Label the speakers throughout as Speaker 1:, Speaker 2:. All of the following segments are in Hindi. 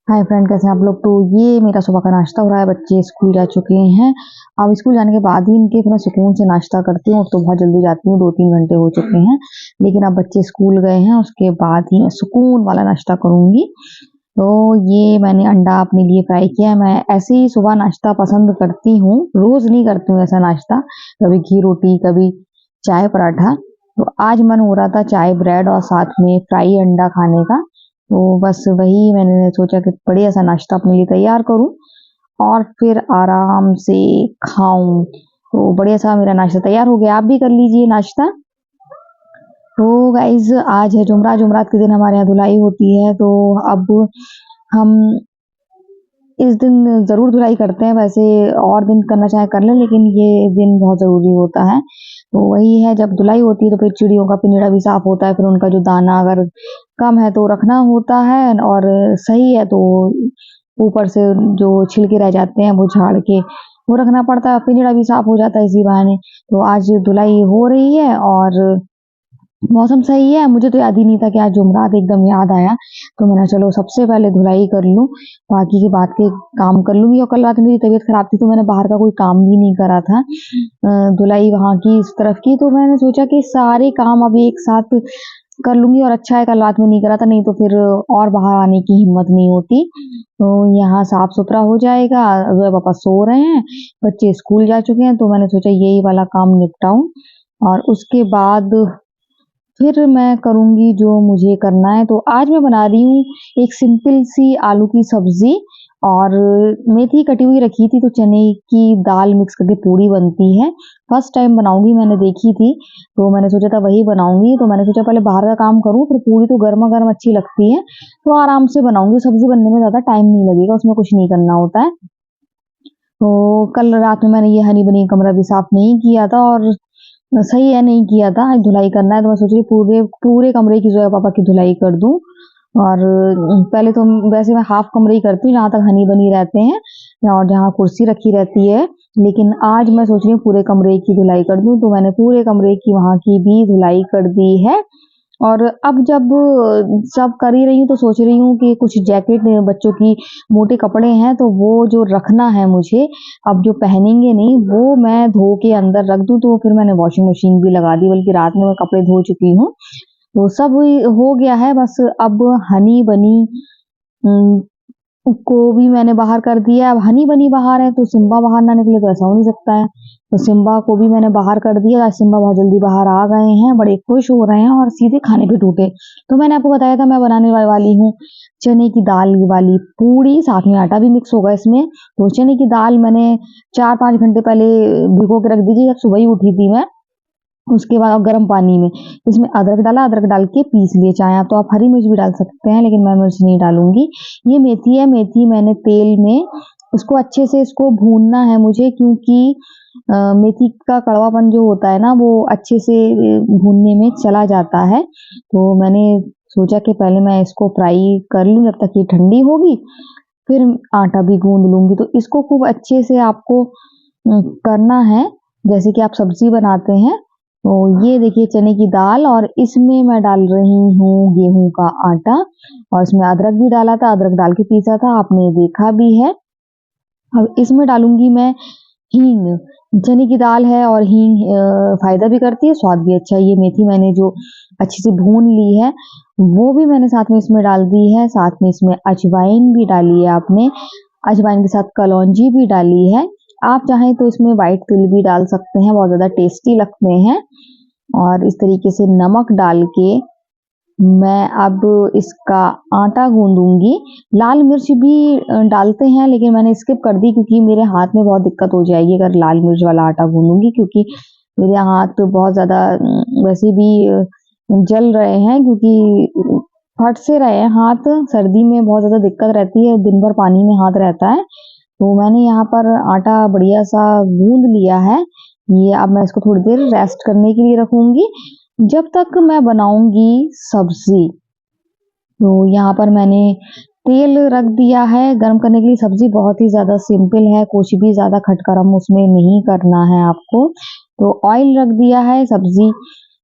Speaker 1: हाय फ्रेंड, कैसे हैं आप लोग। तो ये मेरा सुबह का नाश्ता हो रहा है। बच्चे स्कूल जा चुके हैं। अब स्कूल जाने के बाद ही इनके फिर मैं सुकून से नाश्ता करती हूँ। तो बहुत जल्दी जाती हूँ, 2-3 घंटे हो चुके हैं। लेकिन अब बच्चे स्कूल गए हैं, उसके बाद ही मैं सुकून वाला नाश्ता करूँगी। तो ये मैंने अंडा अपने लिए फ्राई किया है। मैं ऐसे ही सुबह नाश्ता पसंद करती हूँ, रोज़ नहीं करती हूँ ऐसा नाश्ता। कभी घी रोटी, कभी चाय पराठा। तो आज मन हो रहा था चाय ब्रेड और साथ में फ्राई अंडा खाने का। तो बस वही मैंने सोचा कि बढ़िया सा नाश्ता अपने लिए तैयार करूँ और फिर आराम से खाऊँ। तो बढ़िया सा मेरा नाश्ता तैयार हो गया। आप भी कर लीजिए नाश्ता। तो गाइज़, आज है जुमरात। जुमरात के दिन हमारे यहाँ धुलाई होती है। तो अब हम इस दिन ज़रूर धुलाई करते हैं। वैसे और दिन करना चाहे कर लें, लेकिन ये दिन बहुत ज़रूरी होता है। तो वही है, जब धुलाई होती है तो फिर चिड़ियों का पिंजड़ा भी साफ़ होता है। फिर उनका जो दाना अगर कम है तो रखना होता है, और सही है तो ऊपर से जो छिलके रह जाते हैं वो झाड़ के वो रखना पड़ता है। पिंजड़ा भी साफ़ हो जाता है इसी बहाने। तो आज धुलाई हो रही है और मौसम सही है। मुझे तो याद ही नहीं था कि आज जुमरात, एकदम याद आया। तो मैंने चलो सबसे पहले धुलाई कर लूँ, बाकी के बाद के काम कर लूँगी। और कल रात मेरी तबीयत ख़राब थी तो मैंने बाहर का कोई काम भी नहीं करा था। धुलाई वहाँ की इस तरफ की, तो मैंने सोचा कि सारे काम अब एक साथ कर लूँगी। और अच्छा है कल रात में नहीं करा था, नहीं तो फिर और बाहर आने की हिम्मत नहीं होती। तो यहाँ साफ-सुथरा हो जाएगा। अगर पापा सो रहे हैं, बच्चे स्कूल जा चुके हैं, तो मैंने सोचा यही वाला काम निपटाऊँ और उसके बाद फिर मैं करूँगी जो मुझे करना है। तो आज मैं बना रही हूँ एक सिंपल सी आलू की सब्ज़ी, और मेथी कटी हुई रखी थी, तो चने की दाल मिक्स करके पूड़ी बनती है। फर्स्ट टाइम बनाऊँगी, मैंने देखी थी, तो मैंने सोचा था वही बनाऊँगी। तो मैंने सोचा पहले बाहर का काम करूँ, फिर पूड़ी तो गरमा-गरम अच्छी लगती है, तो आराम से बनाऊँगी। सब्ज़ी बनने में ज़्यादा टाइम नहीं लगेगा, उसमें कुछ नहीं करना होता है। तो कल रात में मैंने ये हनी बनी कमरा भी साफ़ नहीं किया था, और सही है नहीं किया था। आज धुलाई करना है तो मैं सोच रही पूरे पूरे कमरे की जो है पापा की धुलाई कर दूँ। और पहले तो वैसे मैं हाफ कमरे ही करती हूँ जहाँ तक हनी बनी रहते हैं और जहाँ कुर्सी रखी रहती है। लेकिन आज मैं सोच रही हूँ पूरे कमरे की धुलाई कर दूँ, तो मैंने पूरे कमरे की वहाँ की भी धुलाई कर दी है। और अब जब सब कर ही रही हूँ तो सोच रही हूँ कि कुछ जैकेट, बच्चों की मोटे कपड़े हैं तो वो जो रखना है मुझे, अब जो पहनेंगे नहीं वो मैं धो के अंदर रख दूँ। तो फिर मैंने वॉशिंग मशीन भी लगा दी, बल्कि रात में मैं कपड़े धो चुकी हूँ। तो सब हो गया है, बस अब हनी बनी उम, को भी मैंने बाहर कर दिया। अब हनी बनी बाहर है तो सिम्बा बाहर ना निकले, तो ऐसा हो नहीं सकता है। तो सिम्बा को भी मैंने बाहर कर दिया। आज सिम्बा बहुत जल्दी बाहर आ गए हैं, बड़े खुश हो रहे हैं और सीधे खाने पे टूटे। तो मैंने आपको बताया था मैं बनाने वाली हूँ चने की दाल वाली पूड़ी, साथ में आटा भी मिक्स होगा इसमें। तो चने की दाल मैंने 4-5 घंटे पहले भिगो के रख दी थी, जब सुबह ही उठी थी मैं। उसके बाद अब गर्म पानी में इसमें अदरक डाला, अदरक डाल के पीस लिए। चाहे आप तो आप हरी मिर्च भी डाल सकते हैं, लेकिन मैं मिर्च नहीं डालूँगी। ये मेथी है, मेथी मैंने तेल में इसको अच्छे से इसको भूनना है मुझे, क्योंकि मेथी का कड़वापन जो होता है ना वो अच्छे से भूनने में चला जाता है। तो मैंने सोचा कि पहले मैं इसको फ्राई कर लूँ जब तक ये ठंडी होगी, फिर आटा भी गूँध लूँगी। तो इसको खूब अच्छे से आपको करना है, जैसे कि आप सब्ज़ी बनाते हैं। तो ये देखिए चने की दाल, और इसमें मैं डाल रही हूँ गेहूँ का आटा, और इसमें अदरक भी डाला था, अदरक डाल के पीसा था, आपने देखा भी है। अब इसमें डालूँगी मैं हींग। चने की दाल है और हींग फ़ायदा भी करती है, स्वाद भी अच्छा है। ये मेथी मैंने जो अच्छे से भून ली है, वो भी मैंने साथ में इसमें डाल दी है। साथ में इसमें अजवाइन भी डाली है आपने, अजवाइन के साथ कलौंजी भी डाली है। आप चाहें तो इसमें व्हाइट तिल भी डाल सकते हैं, बहुत ज़्यादा टेस्टी लगते हैं। और इस तरीके से नमक डाल के मैं अब इसका आटा गूँदूँगी। लाल मिर्च भी डालते हैं, लेकिन मैंने स्किप कर दी क्योंकि मेरे हाथ में बहुत दिक्कत हो जाएगी अगर लाल मिर्च वाला आटा गूँदूँगी, क्योंकि मेरे हाथ तो बहुत ज़्यादा वैसे भी जल रहे हैं, क्योंकि फट से रहे हैं हाथ। सर्दी में बहुत ज़्यादा दिक्कत रहती है, दिन भर पानी में हाथ रहता है। तो मैंने यहाँ पर आटा बढ़िया-सा गूँद लिया है। ये अब मैं इसको थोड़ी देर रेस्ट करने के लिए रखूँगी, जब तक मैं बनाऊँगी सब्ज़ी। तो यहाँ पर मैंने तेल रख दिया है गरम करने के लिए। सब्ज़ी बहुत ही ज़्यादा सिंपल है, कुछ भी ज़्यादा खटकरम उसमें नहीं करना है आपको। तो ऑयल रख दिया है, सब्ज़ी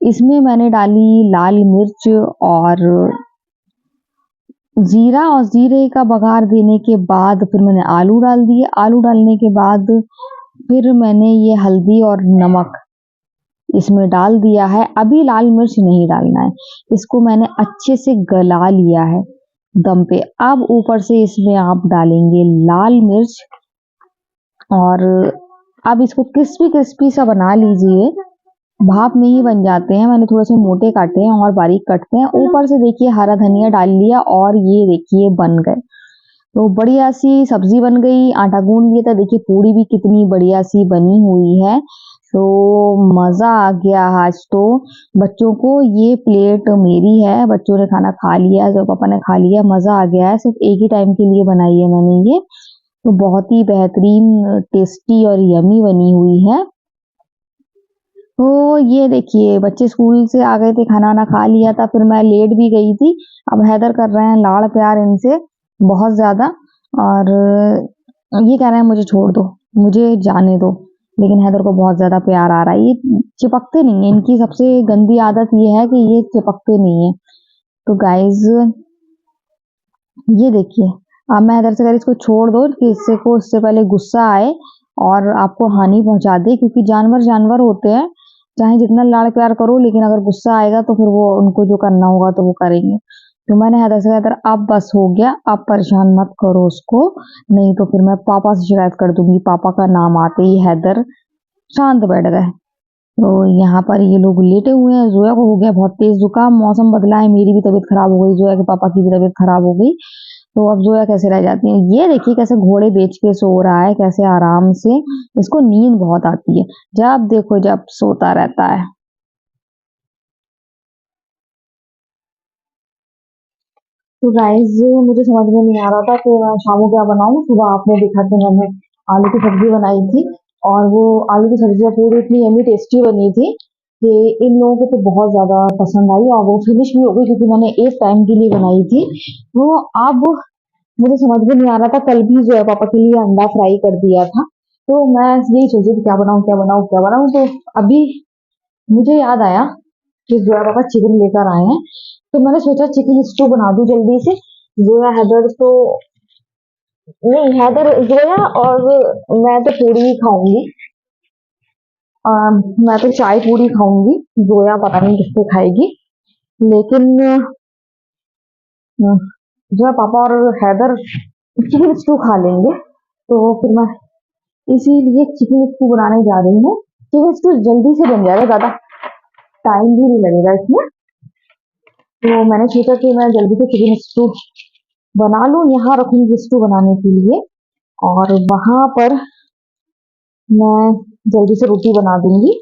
Speaker 1: इसमें मैंने डाली लाल मिर्च और जीरा और जीरे का बघार देने के बाद फिर मैंने आलू डाल दिए। आलू डालने के बाद फिर मैंने ये हल्दी और नमक इसमें डाल दिया है। अभी लाल मिर्च नहीं डालना है, इसको मैंने अच्छे से गला लिया है दम पे। अब ऊपर से इसमें आप डालेंगे लाल मिर्च और अब इसको क्रिस्पी क्रिस्पी सा बना लीजिए। भाप में ही बन जाते हैं, मैंने थोड़े से मोटे काटे हैं और बारीक कटते हैं। ऊपर से देखिए हरा धनिया डाल लिया और ये देखिए बन गए। तो बढ़िया सी सब्जी बन गई। आटा गूंद लिया था, देखिए पूड़ी भी कितनी बढ़िया सी बनी हुई है। तो मज़ा आ गया आज तो। बच्चों को ये प्लेट मेरी है, बच्चों ने खाना खा लिया, जो पापा ने खा लिया। मज़ा आ गया है, सिर्फ एक ही टाइम के लिए बनाई है मैंने ये। तो बहुत ही बेहतरीन टेस्टी और यमी बनी हुई है। तो ये देखिए बच्चे स्कूल से आ गए थे, खाना वाना खा लिया था, फिर मैं लेट भी गई थी। अब हैदर कर रहे हैं लाड़ प्यार इनसे बहुत ज़्यादा और ये कह रहे हैं मुझे छोड़ दो, मुझे जाने दो। लेकिन हैदर को बहुत ज़्यादा प्यार आ रहा है। ये चिपकते नहीं हैं, इनकी सबसे गंदी आदत ये है कि ये चिपकते नहीं हैं। तो गाइज़ ये देखिए, अब मैं हैदर से कह रही इसको छोड़ दो कि इससे पहले गुस्सा आए और आपको हानि पहुँचा दे, क्योंकि जानवर जानवर होते हैं, चाहे जितना लाड़ प्यार करो लेकिन अगर गुस्सा आएगा तो फिर वो उनको जो करना होगा तो वो करेंगे। तो मैंने हैदर से कहा हैदर अब बस हो गया, अब परेशान मत करो उसको, नहीं तो फिर मैं पापा से शिकायत कर दूँगी। पापा का नाम आते ही हैदर शांत बैठ गए। तो यहाँ पर ये लोग लेटे हुए हैं। ज़ोया को हो गया बहुत तेज़ ज़ुकाम, मौसम बदला है, मेरी भी तबीयत खराब हो गई, ज़ोया के पापा की भी तबीयत खराब हो गई। तो अब ज़ोया कैसे रह जाती है। ये देखिए कैसे घोड़े बेच के सो रहा है, कैसे आराम से। इसको नींद बहुत आती है, जब देखो जब सोता रहता है। तो गाइस मुझे समझ में नहीं आ रहा था कि मैं शाम को क्या बनाऊं। सुबह आपने देखा कि मैंने आलू की सब्जी बनाई थी और वो आलू की सब्जी पूरी इतनी यम्मी टेस्टी बनी थी कि इन लोगों को तो बहुत ज्यादा पसंद आई और वो फिनिश भी हो गई, क्योंकि मैंने एक टाइम के लिए बनाई थी। वो अब मुझे समझ में नहीं आ रहा था। कल भी जो है पापा के लिए अंडा फ्राई कर दिया था, तो मैं यही सोची थी क्या बनाऊं क्या बनाऊं क्या बनाऊं। तो अभी मुझे याद आया कि जोया पापा चिकन लेकर आए हैं, तो मैंने सोचा चिकन स्टू बना दूं जल्दी से। जोया हैदर तो नहीं, हैदर जोया और मैं तो पूरी ही खाऊंगी। मैं तो चाय पूरी खाऊंगी, जोया पता नहीं किससे खाएगी। लेकिन जोया पापा और हैदर चिकन स्टू खा लेंगे। तो फिर मैं इसीलिए चिकन स्टू बनाने जा रही हूँ। चिकन स्टू जल्दी से बन जाएगा, ज्यादा टाइम भी नहीं लगेगा इसमें। तो मैंने सोचा कि मैं जल्दी से चिकन स्टू बना लूँ, यहाँ रखूंगी स्टू बनाने के लिए और वहां पर मैं जल्दी से रोटी बना दूंगी।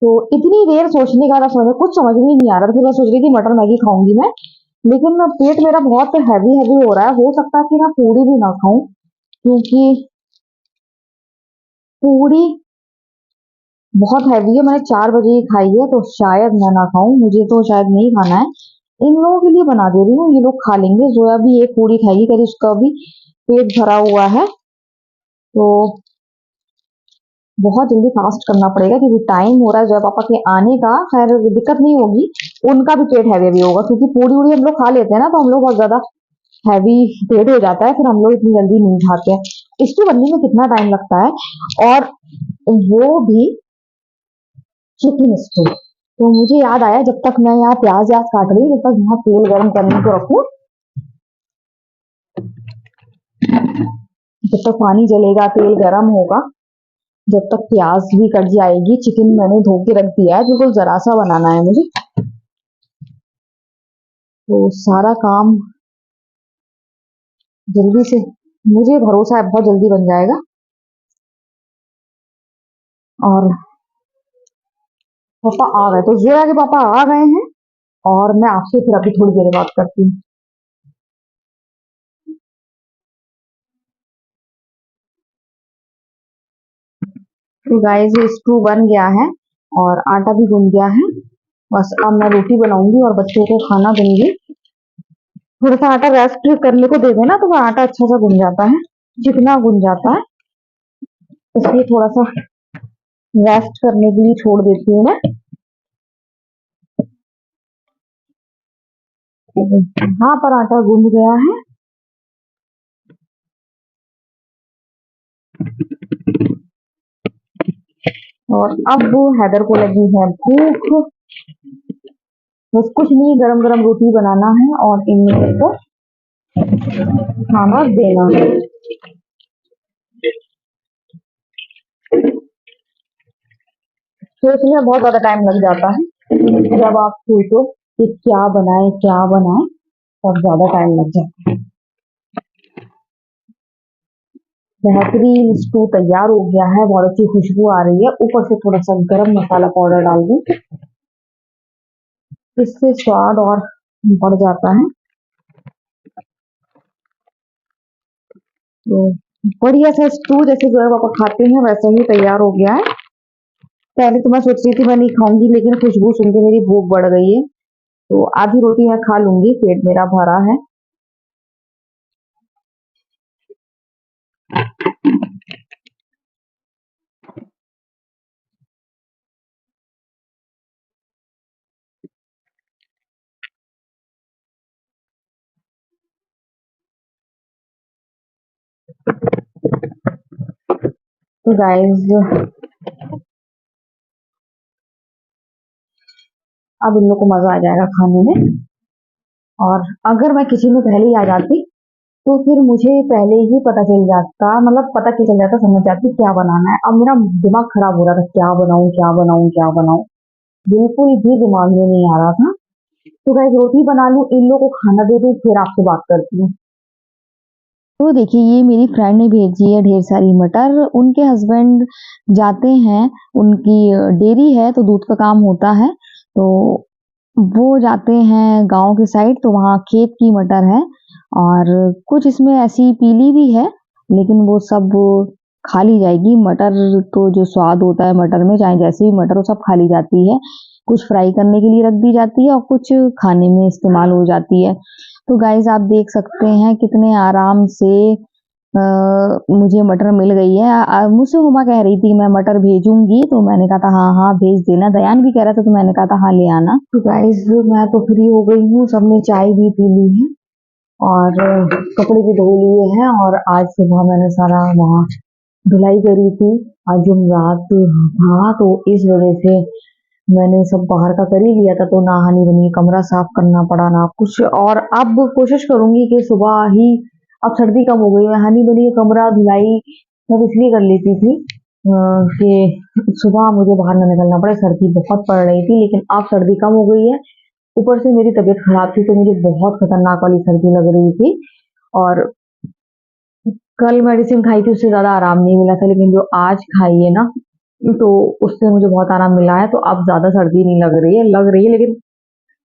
Speaker 1: तो इतनी देर सोचने का था, समझ कुछ समझ में ही नहीं आ रहा था। फिर मैं सोच रही थी मटर मैगी खाऊंगी मैं, लेकिन पेट मेरा बहुत हैवी हैवी हो रहा है। हो सकता है कि मैं पूरी भी ना खाऊं, क्योंकि पूरी बहुत हैवी है। मैंने 4 बजे ही खाई है, तो शायद मैं ना खाऊं, मुझे तो शायद नहीं खाना है। इन लोगों के लिए बना दे रही हूँ, ये लोग खा लेंगे। जोया भी एक पूरी खाएगी, कभी उसका भी पेट भरा हुआ है। तो बहुत जल्दी फास्ट करना पड़ेगा, क्योंकि टाइम हो रहा है जब पापा के आने का। खैर दिक्कत नहीं होगी, उनका भी पेट हैवी हैवी होगा, क्योंकि पूरी उड़ी हम लोग खा लेते हैं ना, तो हम लोग बहुत ज्यादा हैवी पेट हो जाता है, फिर हम लोग इतनी जल्दी नहीं खाते हैं। इसके बनने में कितना टाइम लगता है, और वो भी चिकन स्टू। तो मुझे याद आया, जब तक मैं यहाँ प्याज व्याज काट रही हूँ, जब तक यहाँ तेल गर्म करने को रखूँ, जब तक पानी जलेगा तेल गर्म होगा, जब तक प्याज भी कट जाएगी। चिकन मैंने धो के रख दिया है, बिल्कुल जरा सा बनाना है मुझे। तो सारा काम जल्दी से, मुझे भरोसा है बहुत जल्दी बन जाएगा। और पापा आ गए, तो जोया के पापा आ गए हैं और मैं आपसे फिर अभी थोड़ी देर बात करती हूँ। तो गाइस ये स्टू बन गया है और आटा भी गूंद गया है। बस अब मैं रोटी बनाऊंगी और बच्चों को खाना दूंगी। थोड़ा सा आटा रेस्ट करने को दे देना, तो वो आटा अच्छा सा गुन जाता है, चिकना गुन जाता है। इसलिए थोड़ा सा रेस्ट करने के लिए छोड़ देती हूँ मैं। यहाँ पर आटा गूंद गया है और अब हैदर को लगी है भूख। बस कुछ नहीं, गरम गरम रोटी बनाना है और इन लोगों को खाना देना है। सोचने में बहुत ज्यादा टाइम लग जाता है, जब आप सोचो कि क्या बनाए क्या बनाए, तब ज्यादा टाइम लग जाता है। बेहतरीन स्टू तैयार हो गया है, बहुत अच्छी खुशबू आ रही है। ऊपर से थोड़ा सा गरम मसाला पाउडर डाल दूं, इससे स्वाद और बढ़ जाता है। तो बढ़िया सा स्टू जैसे जो है पापा खाते हैं वैसा ही तैयार हो गया है। पहले तो मैं सोच रही थी मैं नहीं खाऊंगी, लेकिन खुशबू सुन के मेरी भूख बढ़ गई है, तो आधी रोटी मैं खा लूंगी, पेट मेरा भरा है। तो गाइस अब इन लोग को मजा आ जाएगा खाने में। और अगर मैं किचन में पहले ही आ जाती तो फिर मुझे पहले ही पता चल जाता, मतलब पता चल जाता, समझ जाती क्या बनाना है। अब मेरा दिमाग खराब हो रहा था, क्या बनाऊं क्या बनाऊं क्या बनाऊं, बिल्कुल भी दिमाग में नहीं आ रहा था। तो गाइस रोटी बना लूं, इन लोगों को खाना दे दूं, फिर आपसे बात करती हूँ। तो देखिए ये मेरी फ्रेंड ने भेजी है ढेर सारी मटर। उनके हस्बैंड जाते हैं, उनकी डेयरी है तो दूध का काम होता है, तो वो जाते हैं गांव के साइड, तो वहाँ खेत की मटर है और कुछ इसमें ऐसी पीली भी है, लेकिन वो सब खा ली जाएगी। मटर तो जो स्वाद होता है मटर में, चाहे जैसी भी मटर हो, सब खा ली जाती है। कुछ फ्राई करने के लिए रख दी जाती है और कुछ खाने में इस्तेमाल हो जाती है। तो गाइस आप देख सकते हैं कितने आराम से मुझे मटर मिल गई है। मुझसे हुमा कह रही थी मैं मटर भेजूंगी, तो मैंने कहा था हाँ हाँ भेज देना। दयान भी कह रहा था, तो मैंने कहा था हाँ ले आना। तो गाइस मैं तो फ्री हो गई हूँ, सबने चाय भी पी ली है और कपड़े भी धो लिए हैं। और आज सुबह मैंने सारा वहाँ धुलाई करी थी, आज जुमरात था तो इस वजह से मैंने सब बाहर का कर ही लिया था, तो नहानी बनी, कमरा साफ करना पड़ा ना कुछ। और अब कोशिश करूंगी कि सुबह ही, अब सर्दी कम हो गई है, हनी बनी कमरा धुलाई सब इसलिए कर लेती थी कि सुबह मुझे बाहर ना निकलना पड़े। सर्दी बहुत पड़ रही थी, लेकिन अब सर्दी कम हो गई है। ऊपर से मेरी तबीयत खराब थी, तो मुझे बहुत खतरनाक वाली सर्दी लग रही थी और कल मेडिसिन खाई थी, उससे ज्यादा आराम नहीं मिला था, लेकिन जो आज खाई है ना, तो उससे मुझे बहुत आराम मिला है। तो अब ज्यादा सर्दी नहीं लग रही है लेकिन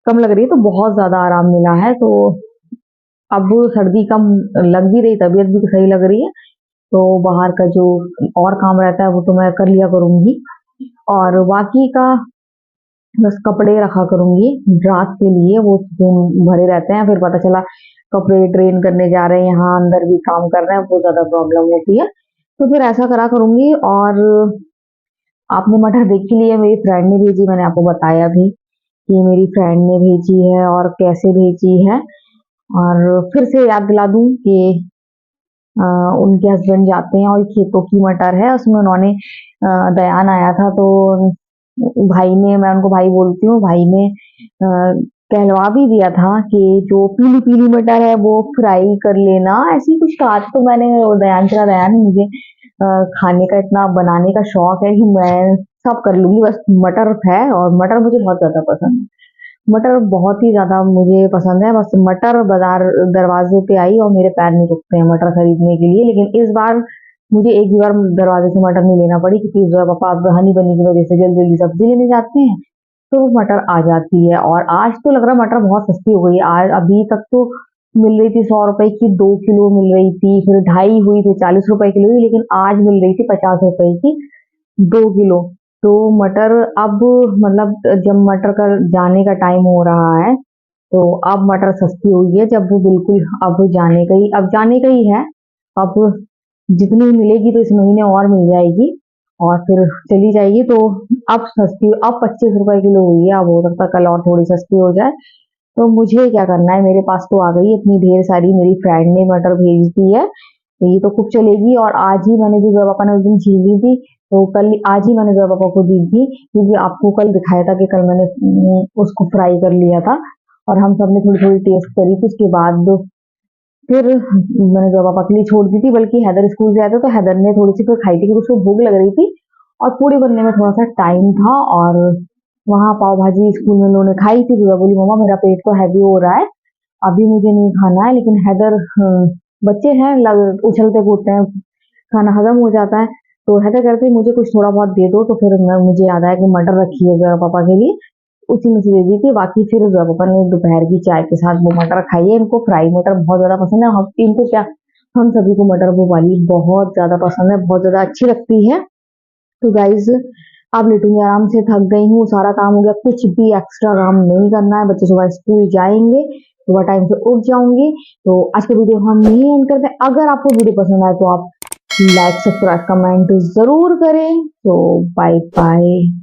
Speaker 1: कम लग रही है, तो बहुत ज्यादा आराम मिला है। तो अब सर्दी कम लग भी रही, तबीयत भी सही लग रही है, तो बाहर का जो और काम रहता है वो तो मैं कर लिया करूंगी, और बाकी का बस कपड़े रखा करूंगी रात के लिए, वो सुकून भरे रहते हैं। फिर पता चला कपड़े ट्रेन करने जा रहे हैं, यहाँ अंदर भी काम कर रहे हैं, बहुत ज्यादा प्रॉब्लम होती है। तो फिर ऐसा करा करूंगी। और आपने मटर देख ही लिया, मेरी फ्रेंड ने भेजी, मैंने आपको बताया भी कि मेरी फ्रेंड ने भेजी है और कैसे भेजी है। और फिर से याद दिला दूं कि उनके हस्बैंड जाते हैं और खेतों की मटर है, उसमें उन्होंने दयान आया था, तो भाई ने, मैं उनको भाई बोलती हूँ, भाई ने कहलवा भी दिया था कि जो पीली पीली मटर है वो फ्राई कर लेना, ऐसी कुछ कहा। तो मैंने दयान चला, दयान मुझे खाने का इतना बनाने का शौक है कि मैं सब कर लूंगी, बस मटर है, और मटर मुझे बहुत ज्यादा पसंद है। मटर बहुत ही ज़्यादा मुझे पसंद है। बस मटर बाज़ार दरवाज़े पे आई और मेरे पैर नहीं रुकते हैं मटर खरीदने के लिए। लेकिन इस बार मुझे एक भी बार दरवाज़े से मटर नहीं लेना पड़ी, क्योंकि जो है पापा अब हनी बनी की वज़ह से जल्दी-जल्दी सब्ज़ी लेने जाते हैं, तो वो मटर आ जाती है। और आज तो लग रहा है मटर बहुत सस्ती हो गई है। आज अभी तक तो मिल रही थी 100 रुपए की 2 किलो मिल रही थी, फिर ढाई हुई, फिर 40 रुपए किलो हुई, लेकिन आज मिल रही थी 50 रुपए की 2 किलो। तो मटर अब, मतलब जब मटर का जाने का टाइम हो रहा है, तो अब मटर सस्ती हुई है, जब वो बिल्कुल अब जाने का ही है। अब जितनी मिलेगी तो इस महीने और मिल जाएगी और फिर चली जाएगी, तो अब सस्ती, अब 25 रुपए किलो हुई है। अब हो सकता है कल और थोड़ी सस्ती हो जाए। तो मुझे क्या करना है, मेरे पास तो आ गई इतनी ढेर सारी, मेरी फ्रेंड ने मटर भेज दी है, तो ये तो खूब चलेगी। और आज ही मैंने जो पापा ने उस दिन छीली थी, तो कल आज ही मैंने जो पापा को दी थी, क्योंकि आपको कल दिखाया था कि कल मैंने उसको फ्राई कर लिया था और हम सब ने थोड़ी थोड़ी टेस्ट करी थी। उसके बाद फिर मैंने जो पापा के लिए छोड़ दी थी, बल्कि हैदर स्कूल से आया था तो हैदर ने थोड़ी सी फिर खाई थी, क्योंकि उसको भूख लग रही थी और पूड़ी बनने में थोड़ा सा टाइम था। और वहाँ पाव भाजी स्कूल में उन्होंने खाई थी, तो बोली मम्मा मेरा पेट तो हैवी हो रहा है, अभी मुझे नहीं खाना है। लेकिन हैदर बच्चे हैं, उछलते कूदते हैं, खाना हजम हो जाता है। तो हैदर करते मुझे कुछ थोड़ा बहुत दे दो, तो फिर मुझे याद आया कि मटर रखी है जरा पापा के लिए, उसी में से दे दी थी। बाकी फिर जरा पापा ने दोपहर की चाय के साथ वो मटर खाई है। इनको फ्राई मटर बहुत ज्यादा पसंद है, हम इनको क्या, हम सभी को मटर वो वाली बहुत ज्यादा पसंद है, बहुत ज्यादा अच्छी लगती है। तो गाइज अब लेटूंगी आराम से, थक गई हूँ, सारा काम हो गया, कुछ भी एक्स्ट्रा काम नहीं करना है। बच्चे सुबह स्कूल जाएंगे, सुबह टाइम से उठ जाऊंगी। तो आज का वीडियो हम यही एंड करते हैं। अगर आपको वीडियो पसंद आए तो आप लाइक सब्सक्राइब कमेंट जरूर करें। तो बाय बाय।